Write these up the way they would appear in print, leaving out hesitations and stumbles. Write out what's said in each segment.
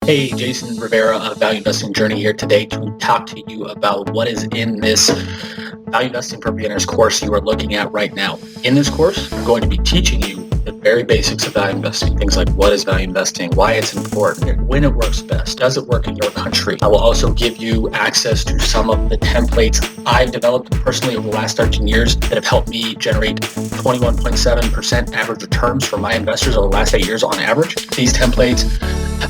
Hey, Jason Rivera of Value Investing Journey here today to talk to you about what is in this Value Investing for Beginners course you are looking at right now. In this course, I'm going to be teaching you the very basics of value investing, things like what is value investing, why it's important, when it works best, does it work in your country. I will also give you access to some of the templates I've developed personally over the last 13 years that have helped me generate 21.7% average returns for my investors over the last 8 years on average. These templates,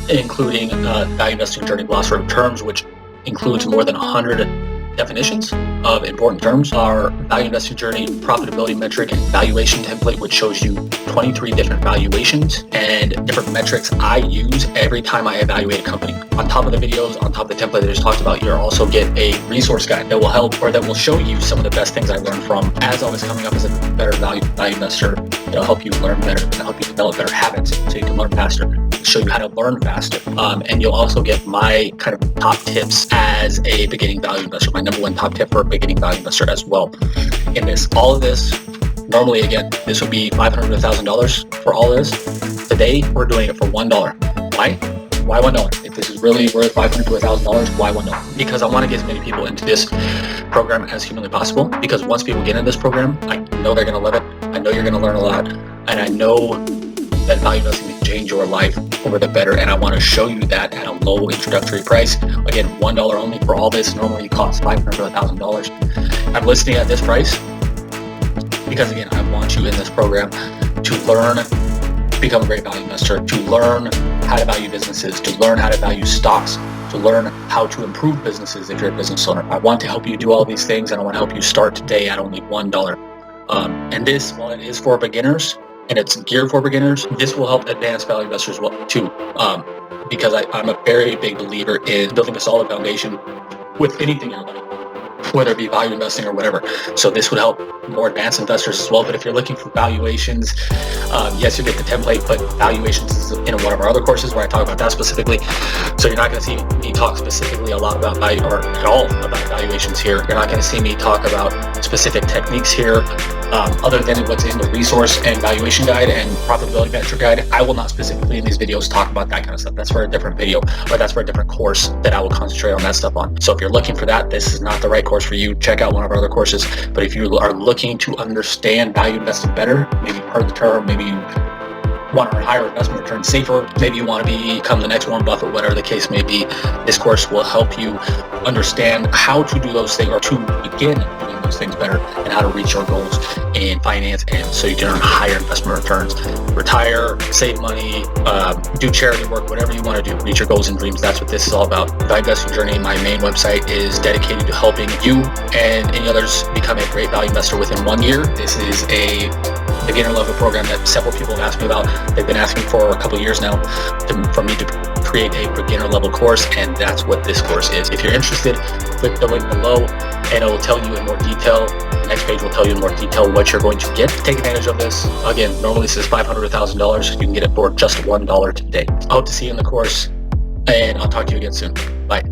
including Value Investing Journey Glossary of Terms, which includes more than 100 definitions of important terms, our Value Investing Journey Profitability Metric and Valuation template, which shows you 23 different valuations and different metrics I use every time I evaluate a company. On top of the videos, on top of the template I just talked about, you'll also get a resource guide that will help, or that will show you some of the best things I learned from as I was coming up as a better value investor. It'll help you learn better, it'll help you develop better habits so you can learn faster, show you how to learn faster. And you'll also get my kind of top tips as a beginning value investor, my number one top tip for a beginning value investor as well. In this, all of this, normally again, this would be $500 to $1,000 for all this. Today, we're doing it for $1. Why? Why $1? If this is really worth $500 to $1,000, why $1? Because I want to get as many people into this program as humanly possible. Because once people get into this program, I know they're going to love it. I know you're going to learn a lot. And I know that value investing can change your life over the better, and I want to show you that at a low introductory price. Again, $1 only for all this. Normally it costs $500 to $1,000. I'm listing at this price because, again, I want you in this program to learn, become a great value investor, to learn how to value businesses, to learn how to value stocks, to learn how to improve businesses if you're a business owner. I want to help you do all these things, and I want to help you start today at only $1. And this, while it is for beginners, and it's geared for beginners, this will help advanced value investors well too, because I'm a very big believer in building a solid foundation with anything in your life, whether it be value investing or whatever. So this would help more advanced investors as well. But if you're looking for valuations, yes, you get the template, but valuations is in one of our other courses where I talk about that specifically. So you're not going to see me talk specifically a lot about value, or at all about valuations here. You're not going to see me talk about specific techniques here, other than what's in the resource and valuation guide and profitability metric guide. I will not specifically in these videos talk about that kind of stuff. That's for a different video, or that's for a different course that I will concentrate on that stuff on. So if you're looking for that, this is not the right course for you. Check out one of our other courses. But if you are looking to understand value investing better, maybe you've heard the term, maybe you want to earn higher investment returns safer, maybe you want to become the next Warren Buffett, whatever the case may be, this course will help you understand how to do those things, or to begin doing those things better, and how to reach your goals in finance, and so you can earn higher investment returns, retire, save money, do charity work, whatever you want to do, reach your goals and dreams. That's what this is all about. Value Investing Journey, my main website, is dedicated to helping you and any others become a great value investor within 1 year. This is a beginner level program that several people have asked me about. They've been asking for a couple of years now for me to create a beginner level course, and that's what this course is. If you're interested, click the link below and it will tell you in more detail. The next page will tell you in more detail what you're going to get to take advantage of this. Again, normally this is $500 to $1,000. You can get it for just $1 today. I hope to see you in the course, and I'll talk to you again soon. Bye.